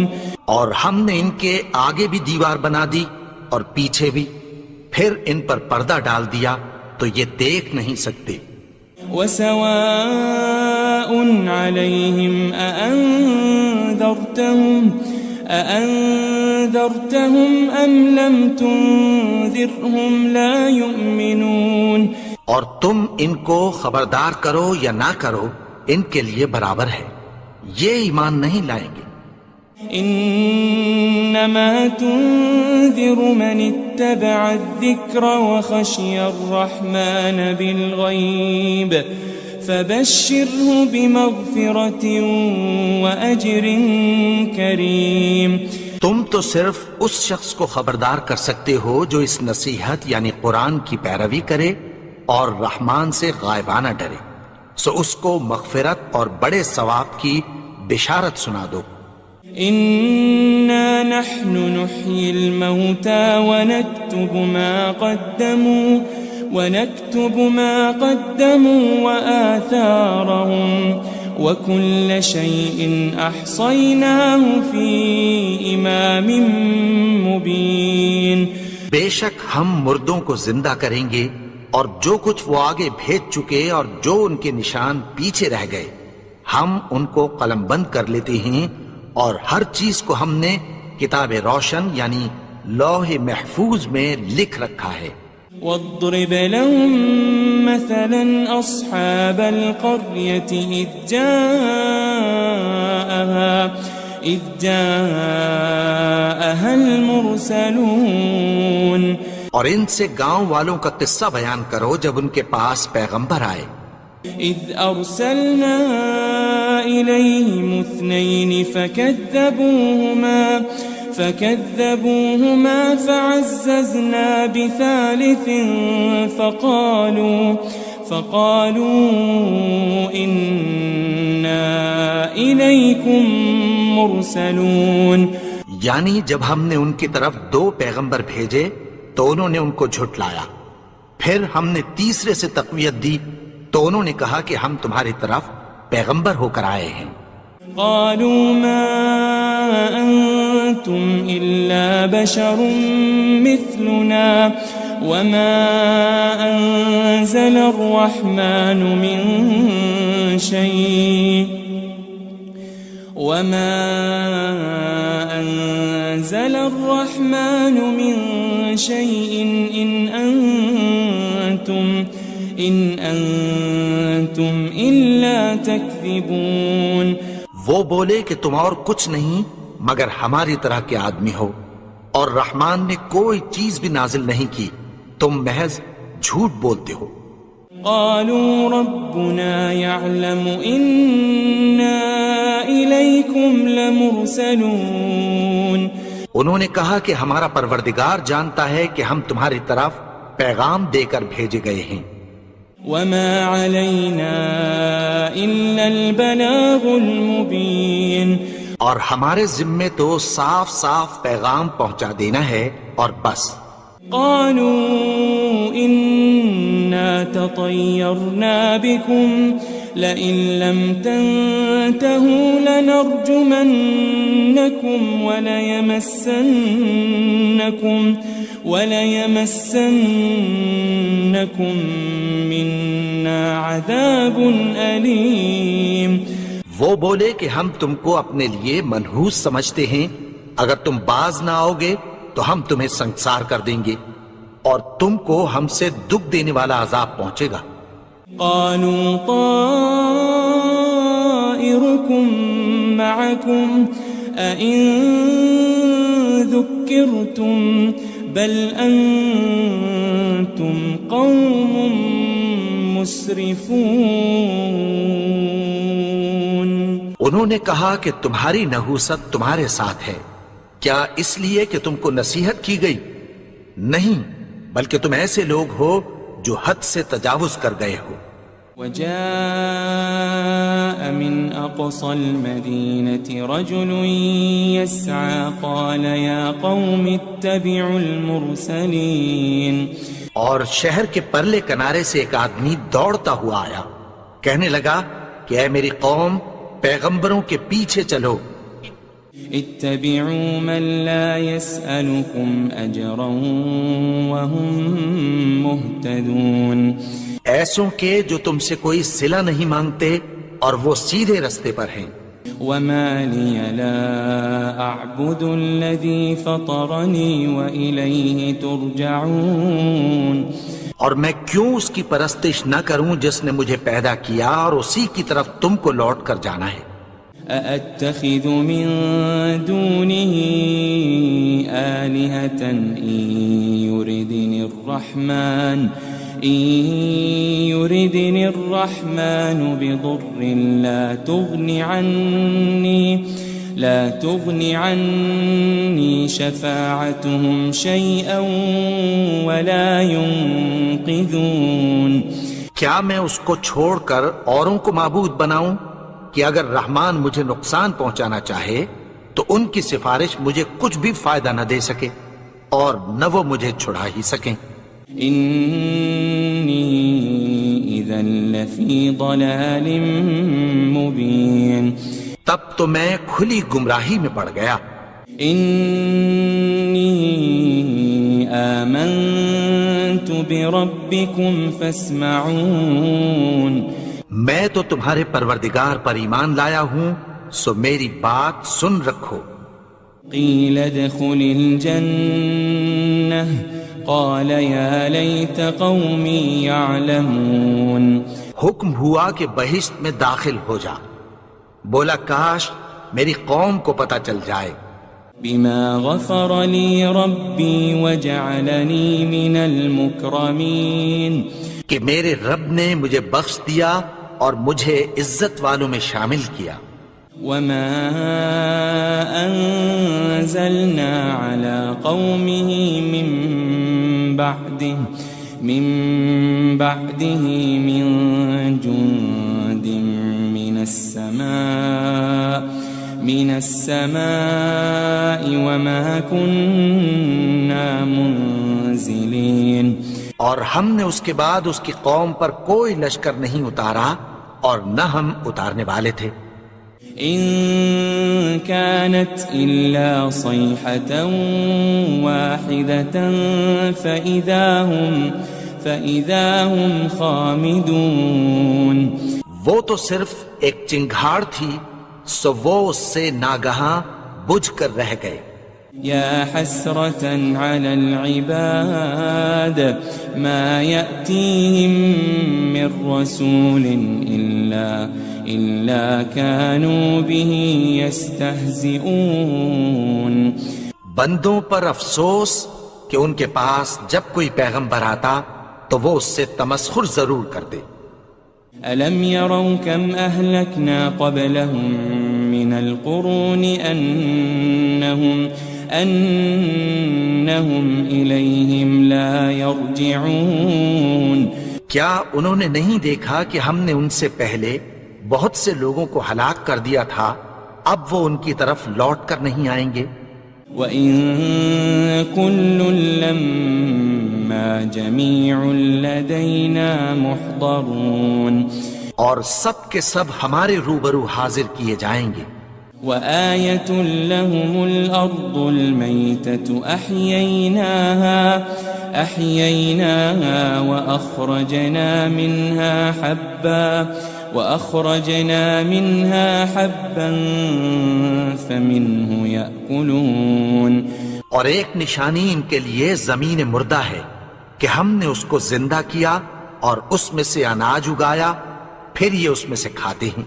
اور ہم نے ان کے آگے بھی دیوار بنا دی اور پیچھے بھی، پھر ان پر پردہ ڈال دیا تو یہ دیکھ نہیں سکتے۔ وسواء عليهم أأنذرتهم أم لم تنذرهم لا يؤمنون، اور تم ان کو خبردار کرو یا نہ کرو ان کے لیے برابر ہے، یہ ایمان نہیں لائیں گے۔ انما تنذر من اتبع الذکر وخشی الرحمن بالغیب فبشره بمغفرة واجر کریم، تم تو صرف اس شخص کو خبردار کر سکتے ہو جو اس نصیحت یعنی قرآن کی پیروی کرے اور رحمان سے غائبانہ ڈرے، سو اس کو مغفرت اور بڑے ثواب کی بشارت سنا دو۔ إنا نحن نحيي الموتى ونكتب ما قدموا وآثارهم وكل شيء أحصيناه في إمام مبين، بے شک ہم مردوں کو زندہ کریں گے اور جو کچھ وہ آگے بھیج چکے اور جو ان کے نشان پیچھے رہ گئے ہم ان کو قلم بند کر لیتے ہیں، اور ہر چیز کو ہم نے کتاب روشن یعنی لوح محفوظ میں لکھ رکھا ہے۔ واضرب لهم مثلا أصحاب القرية إذ جاءها المرسلون، اور ان سے گاؤں والوں کا قصہ بیان کرو جب ان کے پاس پیغمبر آئے۔ إذ أرسلنا إليهم 2 فكذبوهما فعززنا بثالث فقالوا إنا إليكم مرسلون، یعنی جب ہم نے ان کی طرف 2 پیغمبر بھیجے تو انہوں نے ان کو جھٹلایا، پھر ہم نے تیسرے سے تقویت دی تو انہوں نے کہا کہ ہم تمہاری طرف پیغمبر ہو کر آئے ہیں۔ قالوا ما أنتم إلا بشر مثلنا وما أنزل الرحمن من شيء إن أنتم إلا تكذبون، وہ بولے کہ تم اور کچھ نہیں مگر ہماری طرح کے آدمی ہو، اور رحمان نے کوئی چیز بھی نازل نہیں کی، تم محض جھوٹ بولتے ہو۔ قالوا ربنا يعلم إنا إليكم لمرسلون، انہوں نے کہا کہ ہمارا پروردگار جانتا ہے کہ ہم تمہاری طرف پیغام دے کر بھیجے گئے ہیں۔ وما علينا إلا البلاغ المبين، اور ہمارے ذمے تو صاف صاف پیغام پہنچا دینا ہے اور بس۔ قالوا إنا تطيرنا بكم لئن لم تنتهوا لنرجمنكم وليمسنكم منا عذاب أليم. وہ بولے کہ ہم تم کو اپنے لیے منحوس سمجھتے ہیں، اگر تم باز نہ آؤ گے تو ہم تمہیں سنسار کر دیں گے اور تم کو ہم سے دکھ دینے والا عذاب پہنچے گا. قالوا طائركم معكم أئن ذكرتم بل أنتم قوم مسرفون. انہوں نے کہا کہ تمہاری نحوست تمہارے ساتھ ہے، کیا اس لیے کہ تم کو نصیحت کی گئی؟ نہیں، بلکہ تم ایسے لوگ ہو جو حد سے تجاوز کر گئے ہو. وجاء من أقصى المدينة رجل يسعى قال يا قوم اتبعوا المرسلين. اور شہر کے پرلے کنارے سے ایک آدمی دوڑتا ہوا آیا، کہنے لگا کہ اے میری قوم، پیغمبروں کے پیچھے چلو. اتبعوا من لا يسألكم أجرا وهم مهتدون. ایسوں کے جو تم سے کوئی صلہ نہیں مانگتے اور وہ سیدھے رستے پر ہیں. وما لي لا أعبد الذي فطرني وإليه ترجعون. اور میں کیوں اس کی پرستش نہ کروں جس نے مجھے پیدا کیا اور اسی کی طرف تم کو لوٹ کر جانا ہے. أأتخذ من دونه آلهة إن يردني الرحمن بضر لا تغن عني شفاعتهم شيئا ولا ينقذون. کیا میں اس کو چھوڑ کر اوروں کو معبود بناؤں کہ اگر رحمان مجھے نقصان پہنچانا چاہے تو ان کی سفارش مجھے کچھ بھی فائدہ نہ دے سکے اور نہ وہ مجھے چھڑا ہی سکیں. إني إذا لفي ضلال مبين. تب تو میں کھلی گمراہی میں پڑ گیا. إني آمنت بربكم فاسمعون. میں تو تمہارے پروردگار پر ایمان لایا ہوں، سو میری بات سن رکھو. قيل ادخل الجنة قال يا ليت قومي يعلمون. حکم ہوا کہ بہشت میں داخل ہو جا. بولا کاش میری قوم کو پتہ چل جائے. بما غفر لي ربي وجعلني من المكرمين. کہ میرے رب نے مجھے بخش دیا اور مجھے عزت والوں میں شامل کیا. وما أنزلنا على قومه من بعده من جند من السماء وما كنا منزلين. اور ہم نے اس کے بعد اس کی قوم پر کوئی لشکر نہیں اتارا اور نہ ہم اتارنے والے تھے. إن كانت إلا صيحة واحدة فإذا هم خامدون. وہ تو صرف ایک چنگھاڑ تھی، سو وہ اس سے ناگہاں بجھ کر رہ گئے. يا حسرة على العباد ما يأتيهم من رسول إلا كانوا به يستهزئون. بندوں پر افسوس کہ ان کے پاس جب کوئی پیغمبر آتا تو وہ اس سے تمسخر ضرور کرتے. ألم يروا كم أهلكنا قبلهم من القرون أنهم إليهم لا يرجعون. کیا انہوں نے نہیں دیکھا کہ ہم نے ان سے پہلے بہت سے لوگوں کو ہلاک کر دیا تھا، اب وہ ان کی طرف لوٹ کر نہیں آئیں گے. وَإِن كُلٌّ لَمَّا جَمِيعٌ لَدَيْنَا مُحْضَرُونَ. اور سب کے سب ہمارے روبرو حاضر کیے جائیں گے. وآية لهم الأرض الميتة أحييناها وأخرجنا منها حبا فمنه يأكلون. اور ایک نشانی ان کے لیے زمین مردہ ہے کہ ہم نے اس کو زندہ کیا اور اس میں سے اناج اگایا، پھر یہ اس میں سے کھاتے ہیں.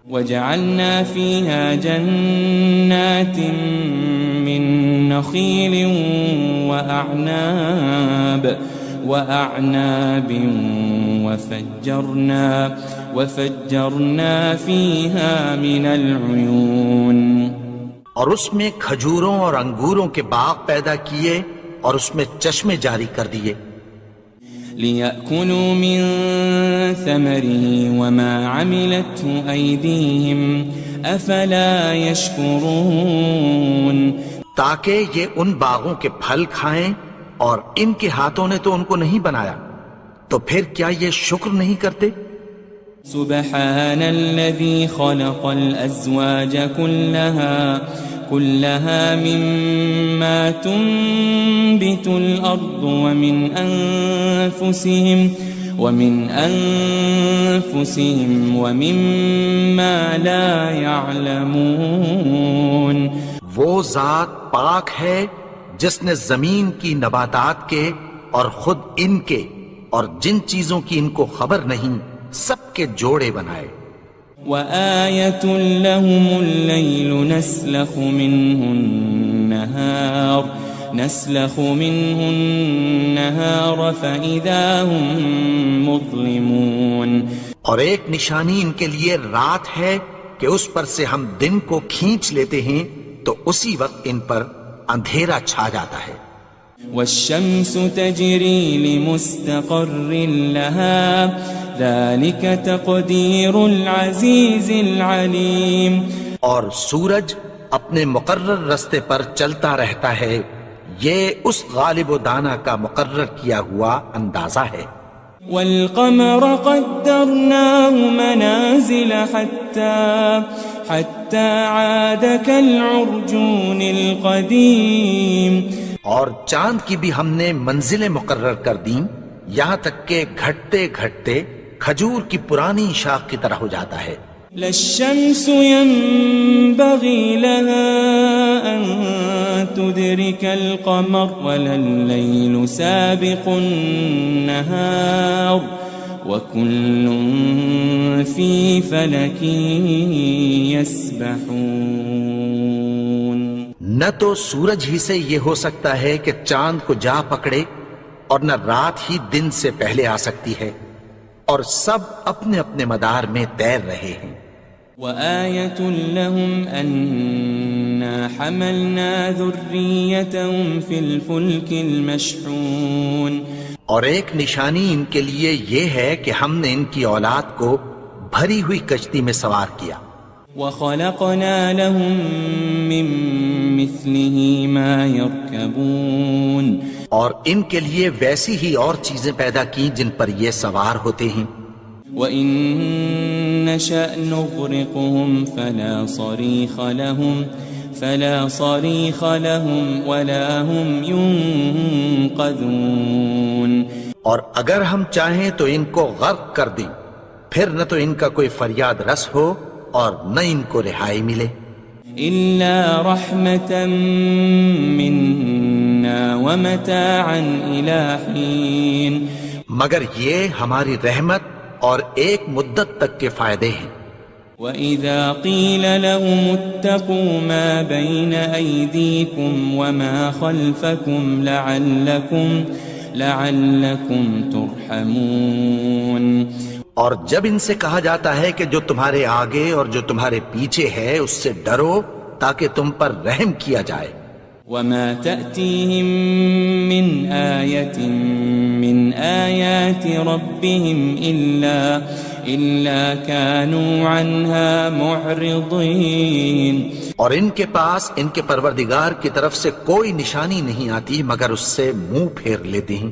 وجعلنا فيها جنات من نخيل وأعناب وفجرنا فيها من العيون. اور اس میں کھجوروں اور انگوروں کے باغ پیدا کیے اور اس میں چشمے جاری کر دیے. لِيَأْكُلُوا مِن ثَمَرِهِ وَمَا عَمِلَتْهُ أَيْدِيهِمْ أَفَلَا يَشْكُرُونَ. تاکہ یہ ان باغوں کے پھل کھائیں اور ان کے ہاتھوں نے تو ان کو نہیں بنایا، تو پھر کیا یہ شکر نہیں کرتے؟ سبحان الذي خلق الأزواج كلها مما تنبت الأرض ومن أنفسهم ومما لا يعلمون. وہ ذات پاک ہے جس نے زمین کی نباتات کے اور خود ان کے اور جن چیزوں کی ان کو خبر نہیں سب کے جوڑے بنائے. وآية لهم الليل نسلخ منه النهار فإذا هم مظلمون. اور ایک نشانی ان کے لیے رات ہے کہ اس پر سے ہم دن کو کھینچ لیتے ہیں تو اسی وقت ان پر اندھیرا چھا جاتا ہے. والشمس تجري لمستقر لها ذلك تقدير العزيز العليم. اور سورج اپنے مقرر رستے پر چلتا رہتا ہے، یہ اس غالب و دانا کا مقرر کیا ہوا اندازہ ہے. والقمر قدرناه منازل حتى عاد كالعرجون القديم. اور چاند کی بھی ہم نے منزلیں مقرر کر دیں یہاں تک کہ گھٹتے گھٹتے کھجور کی پرانی شاخ کی طرح ہو جاتا ہے. للشمس ينبغي لها أن تدرك القمر ولا الليل سابق النهار وكل في فلك يسبحون. نہ تو سورج ہی سے یہ ہو سکتا ہے کہ چاند کو جا پکڑے اور نہ رات ہی دن سے پہلے آ سکتی ہے، اور سب اپنے اپنے مدار میں تیر رہے ہیں. وآية لهم أنا حملنا ذريتهم في الفلك المشحون. اور ایک نشانی ان کے لیے یہ ہے کہ ہم نے ان کی اولاد کو بھری ہوئی کشتی میں سوار کیا. وخلقنا لهم من مثله ما يركبون. اور ان کے لیے ویسی ہی اور چیزیں پیدا کی جن پر یہ سوار ہوتے ہیں. وَإِن نَّشَأْ نُغْرِقْهُمْ فَلَا صَرِيخَ لَهُمْ وَلَا هُمْ يُنقَذُونَ. اور اگر ہم چاہیں تو ان کو غرق کر دیں، پھر نہ تو ان کا کوئی فریاد رس ہو اور نہ ان کو رہائی ملے. إِلَّا رَحْمَةً مِّنَّا وَمَتَاعًا إِلَى حِينٍ. مگر یہ ہماری رحمت اور ایک مدت تک کے فائدے ہیں. وَإِذَا قِيلَ لَهُمُ اتَّقُوا مَا بَيْنَ أَيْدِيكُمْ وَمَا خَلْفَكُمْ لَعَلَّكُمْ تُرْحَمُونَ. اور جب ان سے کہا جاتا ہے کہ جو تمہارے آگے اور جو تمہارے پیچھے ہے اس سے ڈرو تاکہ تم پر رحم کیا جائے. وَمَا تَأْتِيهِم مِّنْ آيَةٍ مِّنْ آيَاتِ رَبِّهِمْ إِلَّا كَانُوا عَنْهَا مُعْرِضِينَ. اور ان کے پاس ان کے پروردگار کی طرف سے کوئی نشانی نہیں آتی مگر اس سے منہ پھیر لیتے ہیں.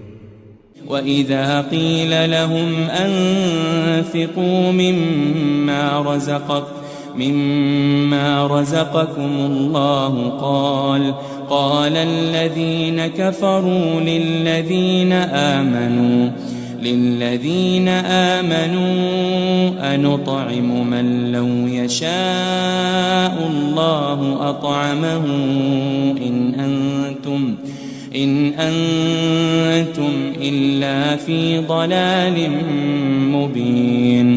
وَإِذَا قِيلَ لَهُمْ أَنفِقُوا مِمَّا رَزَقَكُمُ اللَّهُ قَالَ الَّذِينَ كَفَرُوا لِلَّذِينَ آمَنُوا أَنُطْعِمُ مَن لَّوْ يَشَاءُ اللَّهُ أَطْعَمَهُ إِنْ أَنْتُمْ إِلَّا فِي ضَلَالٍ مُبِينٍ۔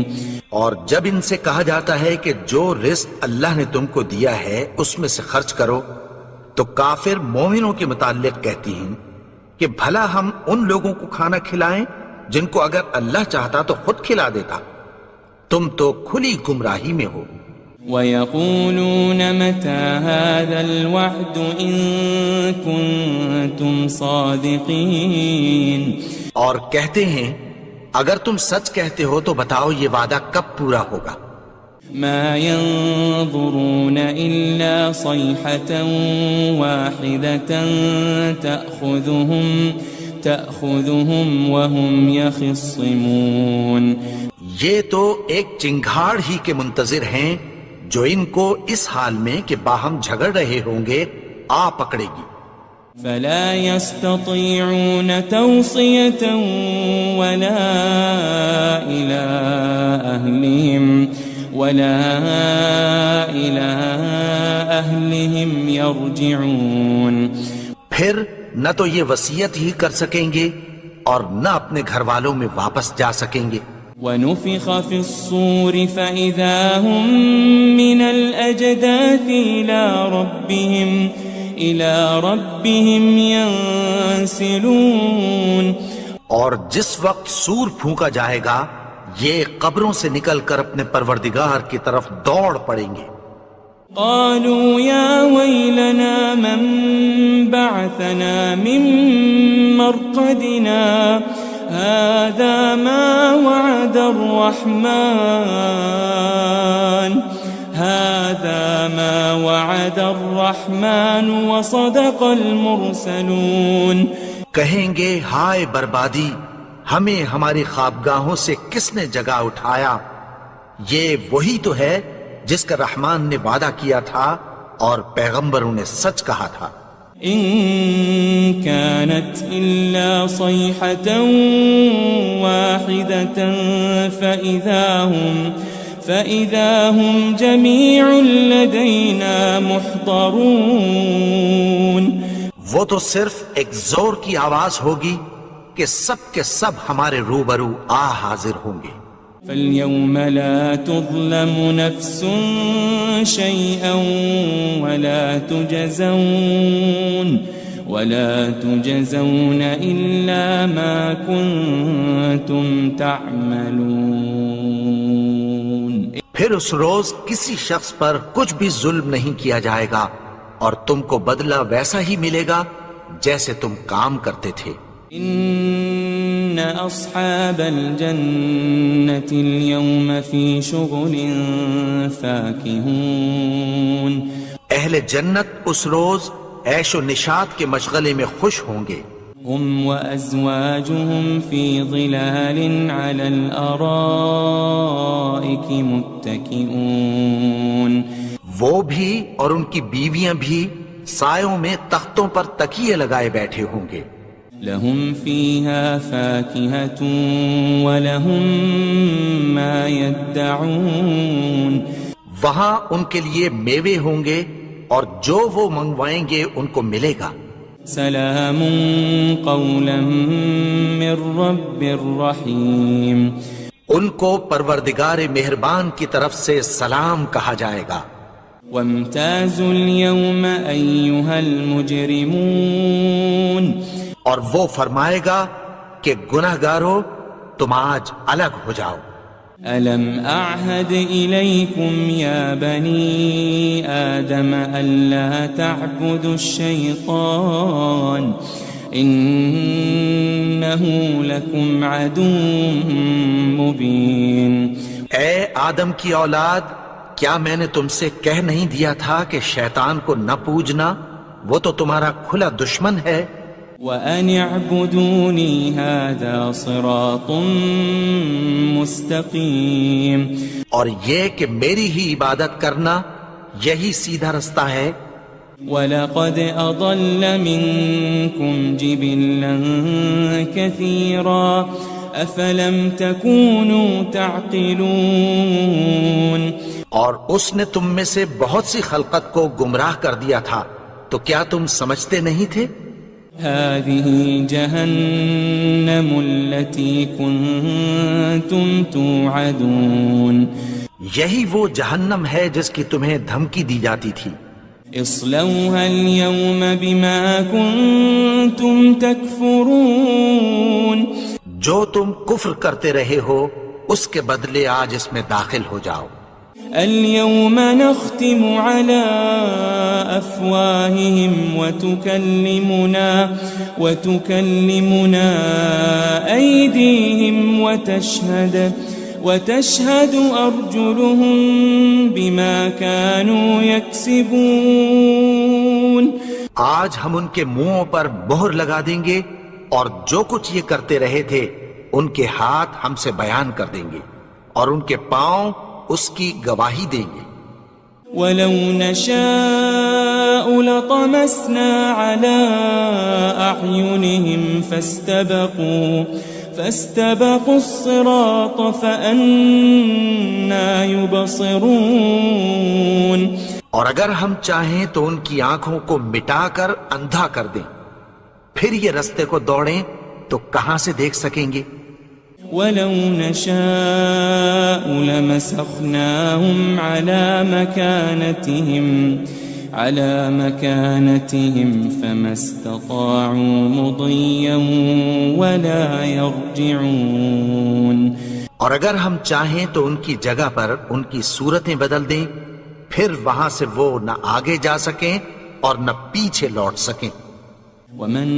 اور جب ان سے کہا جاتا ہے کہ جو رزق اللہ نے تم کو دیا ہے اس میں سے خرچ کرو، تو کافر مومنوں کے متعلق کہتی ہیں کہ بھلا ہم ان لوگوں کو کھانا کھلائیں جن کو اگر اللہ چاہتا تو خود کھلا دیتا، تم تو کھلی گمراہی میں ہو۔ وَيَقُولُونَ مَتَى هَذَا الْوَعْدُ إِن كُنتُمْ صَادِقِينَ، اور کہتے ہیں اگر تم سچ کہتے ہو تو بتاؤ یہ وعدہ کب پورا ہوگا۔ مَا يَنظُرُونَ إِلَّا صَيْحَةً وَاحِدَةً تَأْخُذُهُمْ وَهُمْ يَخِصِّمُونَ، یہ تو ایک چنگھاڑ ہی کے منتظر ہیں جو ان کو اس حال میں کہ باہم جھگڑ رہے ہوں گے آ پکڑے گی۔ فَلَا يَسْتَطِيعُونَ تَوْصِيَةً وَلَا إِلَىٰ أَهْلِهِمْ يَرْجِعُونَ، پھر نہ تو یہ وصیت ہی کر سکیں گے اور نہ اپنے گھر والوں میں واپس جا سکیں گے۔ وَنُفِخَ فِي الصُّورِ فَإِذَا هُم مِّنَ الْأَجْدَاثِ إِلَىٰ رَبِّهِمْ يَنسِلُونَ، اور جس وقت سور پھونکا جائے گا یہ قبروں سے نکل کر اپنے پروردگار کی طرف دوڑ پڑیں گے۔ قالوا يا ويلنا من بعثنا من مرقدنا هذا ما وعد الرحمن وصدق المرسلون، کہیں گے ہائے بربادی، ہمیں ہماری خوابگاہوں سے کس نے جگا اٹھایا، یہ وہی تو ہے جس کا رحمان نے وعدہ کیا تھا اور پیغمبروں نے سچ کہا تھا۔ إن كانت إلا صيحة واحدة فإذا هم جميع لدينا محضرون، وہ تو صرف ایک زور کی آواز ہوگی کہ سب کے سب ہمارے روبرو آ حاضر ہوں گے۔ فَالْيَوْمَ لَا تُظْلَمُ نَفْسٌ شَيْئًا وَلَا تُجْزَوْنَ إِلَّا مَا كُنتُمْ تَعْمَلُونَ، پھر اس روز کسی شخص پر کچھ بھی ظلم نہیں کیا جائے گا اور تم کو بدلہ ویسا ہی ملے گا جیسے تم کام کرتے تھے۔ إن أصحاب الجنة اليوم في شغل فاكهون، اہل جنت اس روز عیش و نشاط کے مشغلے میں خوش ہوں گے۔ هم وأزواجهم في ظلال على الأرائك متكئون، وہ بھی اور ان کی بیویاں بھی سایوں میں تختوں پر تکیے لگائے بیٹھے ہوں گے۔ لهم فيها فاكهة ولهم ما يدعون، وہاں ان کے لیے میوے ہوں گے اور جو وہ منگوائیں گے ان کو ملے گا۔ سلام قولا من رب الرحیم، ان کو پروردگار مہربان کی طرف سے سلام کہا جائے گا۔ وامتازوا اليوم أيها المجرمون، اور وہ فرمائے گا کہ گناہگارو تم آج الگ ہو جاؤ۔ ألم أعهد إليكم يا بني آدم ألا تعبدوا الشيطان إنه لكم عدو مبين، اے آدم کی اولاد، کیا میں نے تم سے کہہ نہیں دیا تھا کہ شیطان کو نہ پوجنا، وہ تو تمہارا کھلا دشمن ہے۔ وَأَنِ اعْبُدُونِي هَذَا صِرَاطٌ مُسْتَقِيم، اور یہ کہ میری ہی عبادت کرنا یہی سیدھا رستہ ہے۔ وَلَقَدْ أَضَلَّ مِنْكُمْ جِبِلًّا كَثِيرًا أَفَلَمْ تَكُونُوا تَعْقِلُونَ، اور اس نے تم میں سے بہت سی خلقت کو گمراہ کر دیا تھا، تو کیا تم سمجھتے نہیں تھے؟ هذه جهنم التي كنتم توعدون، یہی وہ جہنم ہے جس کی تمہیں دھمکی دی جاتی تھی۔ اصلوها اليوم بما كنتم تكفرون، جو تم کفر کرتے رہے ہو اس کے بدلے آج اس میں داخل ہو جاؤ۔ اليوم نختم على أفواههم وتكلمنا أيديهم وتشهد أرجلهم بما كانوا يكسبون، آج ہم ان کے منہوں پر مہر لگا دیں گے، اور جو کچھ یہ کرتے رہے تھے ان کے ہاتھ ہم سے بیان کر دیں گے، اور ان کے پاؤں اس کی گواہی دیں گے۔ وَلَوْ نَشَاءُ لَطَمَسْنَا عَلَىٰ أَعْيُنِهِمْ فَاسْتَبَقُوا الصِّرَاطَ فَأَنَّىٰ يُبْصِرُونَ، اور اگر ہم چاہیں تو ان کی آنکھوں کو مٹا کر اندھا کر دیں، پھر یہ رستے کو دوڑیں تو کہاں سے دیکھ سکیں گے؟ وَلَوْ نَشَاءُ لَمَسَخْنَاهُمْ عَلَىٰ مَكَانَتِهِمْ فَمَا اسْتَطَاعُوا مُضِيًّا وَلَا يَرْجِعُونَ، اور اگر ہم چاہیں تو ان کی جگہ پر ان کی صورتیں بدل دیں، پھر وہاں سے وہ نہ آگے جا سکیں اور نہ پیچھے لوٹ سکیں۔ وَمَن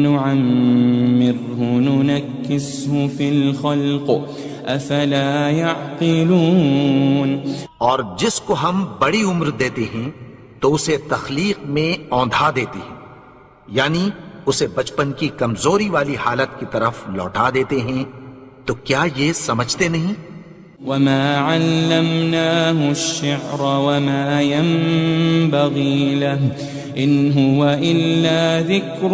نُعَمِّرْهُ نُنَكِّسْهُ فِي الْخَلْقِ أَفَلَا يَعْقِلُونَ، اور جس کو ہم بڑی عمر دیتے ہیں تو اسے تخلیق میں اوندھا دیتے ہیں، یعنی اسے بچپن کی کمزوری والی حالت کی طرف لوٹا دیتے ہیں، تو کیا یہ سمجھتے نہیں؟ وَمَا عَلَّمْنَاهُ الشِّعْرَ وَمَا يَنبَغِي لَهُ إِنْ هُوَ إِلَّا ذِكْرٌ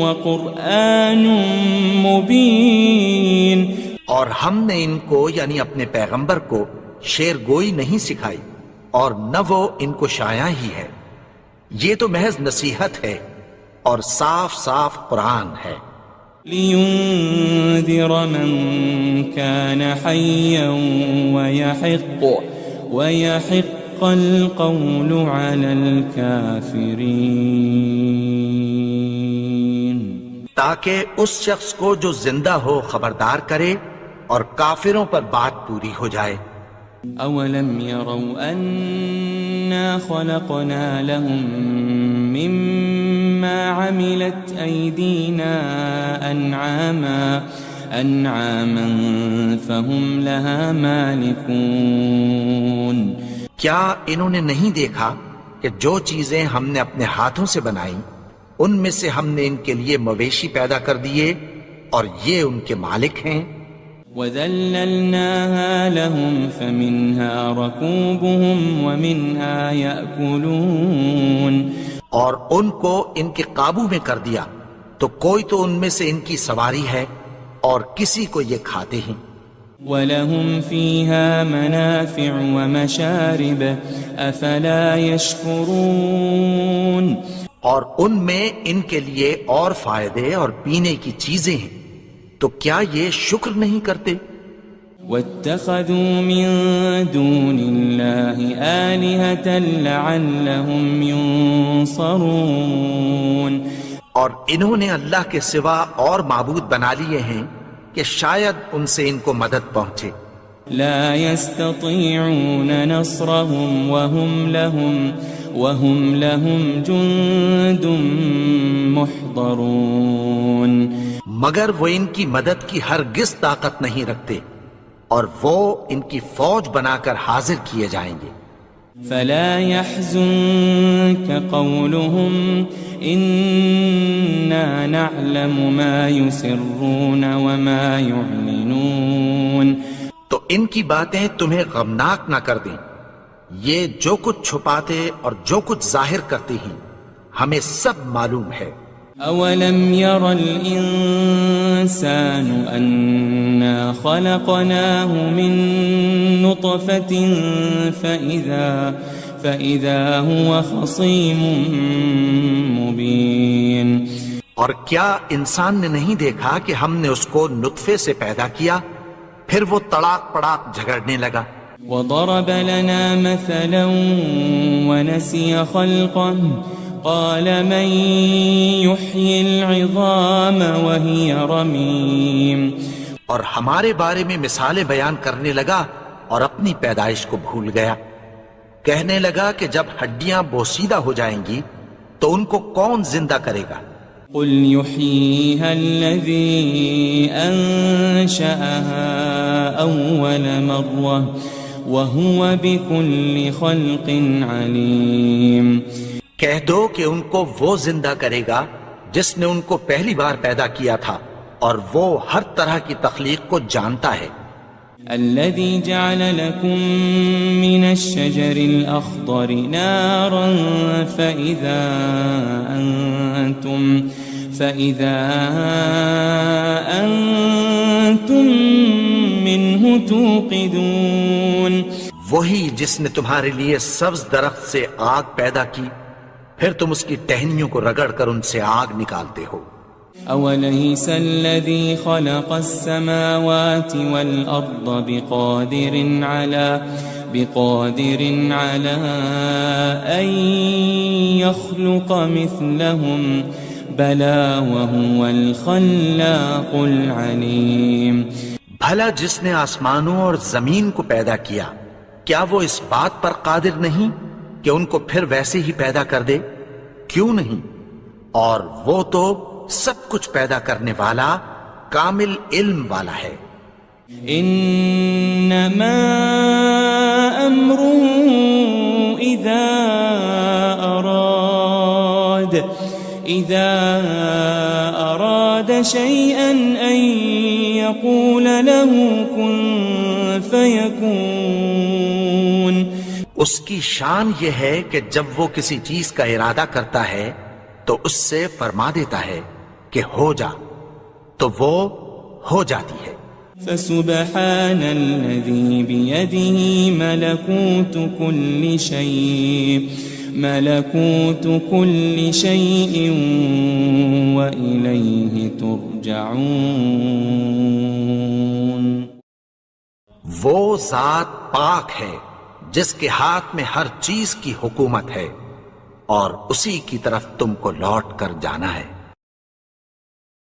وَقُرْآنٌ مُبِينٌ، اور ہم نے ان کو یعنی اپنے پیغمبر کو شعر گوئی نہیں سکھائی، اور نہ وہ ان کو شایع ہی ہے، یہ تو محض نصیحت ہے اور صاف صاف قرآن ہے۔ لِيُنذِرَ مَن كَانَ حَيًّا وَيَحِقَّ الْقَوْلُ عَلَى الْكَافِرِينَ، تاکہ اس شخص کو جو زندہ ہو خبردار کرے اور کافروں پر بات پوری ہو جائے۔ أَوَلَمْ يَرَوْا أَنَّا خَلَقْنَا لَهُم مِّمَّا عَمِلَتْ أَيْدِينَا أَنْعَامًا فَهُمْ لَهَا مَالِكُونَ، کیا انہوں نے نہیں دیکھا کہ جو چیزیں ہم نے اپنے ہاتھوں سے بنائیں ان میں سے ہم نے ان کے لیے مویشی پیدا کر دیے اور یہ ان کے مالک ہیں۔ وَذَلَّلْنَاهَا لَهُمْ فَمِنْهَا رَكُوبُهُمْ وَمِنْهَا يَأْكُلُونَ، اور ان کو ان کے قابو میں کر دیا، تو کوئی تو ان میں سے ان کی سواری ہے اور کسی کو یہ کھاتے ہیں۔ وَلَهُمْ فِيهَا مَنَافِعُ وَمَشَارِبُ أَفَلَا يَشْكُرُونَ، اور ان میں ان کے لیے اور فائدے اور پینے کی چیزیں ہیں، تو کیا یہ شکر نہیں کرتے؟ وَاتَّخَذُوا مِن دُونِ اللَّهِ آلِهَةً لَعَلَّهُمْ يُنصَرُونَ، اور انہوں نے اللہ کے سوا اور معبود بنا لیے ہیں کہ شاید ان سے ان کو مدد پہنچے۔ لا يستطيعون نصرهم وهم لهم جند محضرون، مگر وہ ان کی مدد کی ہرگز طاقت نہیں رکھتے، اور وہ ان کی فوج بنا کر حاضر کیے جائیں گے۔ فلا يحزنك قولهم إنا نعلم ما يسرون وما يعلنون. تو ان کی باتیں تمہیں غمناک نہ کر دیں. یہ جو کچھ چھپاتے اور جو کچھ ظاہر کرتے ہیں ہمیں سب معلوم ہے. أولم ير الإنسان أنا خلقناه من نطفة فإذا هو خصيم مبين. اور کیا انسان نے نہیں دیکھا کہ ہم نے اس کو نطفے سے پیدا کیا پھر وہ تڑاک پڑاک جھگڑنے لگا. وضرب لنا مثلا ونسي خلقه قال من يحيي العظام وهي رميم. اور ہمارے بارے میں مثالیں بیان کرنے لگا اور اپنی پیدائش کو بھول گیا. کہنے لگا کہ جب ہڈیاں بوسیدہ ہو جائیں گی تو ان کو کون زندہ کرے گا؟ قل يحييها الذي أنشأها أول مرة وهو بكل خلق عليم. کہہ دو کہ ان کو وہ زندہ کرے گا جس نے ان کو پہلی بار پیدا کیا تھا اور وہ ہر طرح کی تخلیق کو جانتا ہے. الذي جعل لكم من الشجر الأخضر نارا فإذا أنتم منه توقدون. وہی جس نے تمہارے لیے سبز درخت سے آگ پیدا کی پھر تم اس کی ٹہنیوں کو رگڑ کر ان سے آگ نکالتے ہو. أوليس الذي خلق السماوات والأرض بقادر على أن يخلق مثلهم بلى وهو الخلاق العليم. بھلا جس نے آسمانوں اور زمین کو پیدا کیا کیا وہ اس بات پر قادر نہیں کہ ان کو پھر ویسے ہی پیدا کر دے؟ کیوں نہیں؟ اور وہ تو سب کچھ پیدا کرنے والا کامل علم والا ہے. انما امره اذا اراد شيئا ان يقول له كن فيكون. اس کی شان یہ ہے کہ جب وہ کسی چیز کا ارادہ کرتا ہے تو اس سے فرما دیتا ہے کہ ہو جا تو وہ ہو جاتی ہے. فسبحان الذي بيده ملكوت كل شيء وإليه ترجعون. وہ ذات پاک ہے جس کے ہاتھ میں ہر چیز کی حکومت ہے اور اسی کی طرف تم کو لوٹ کر جانا ہے.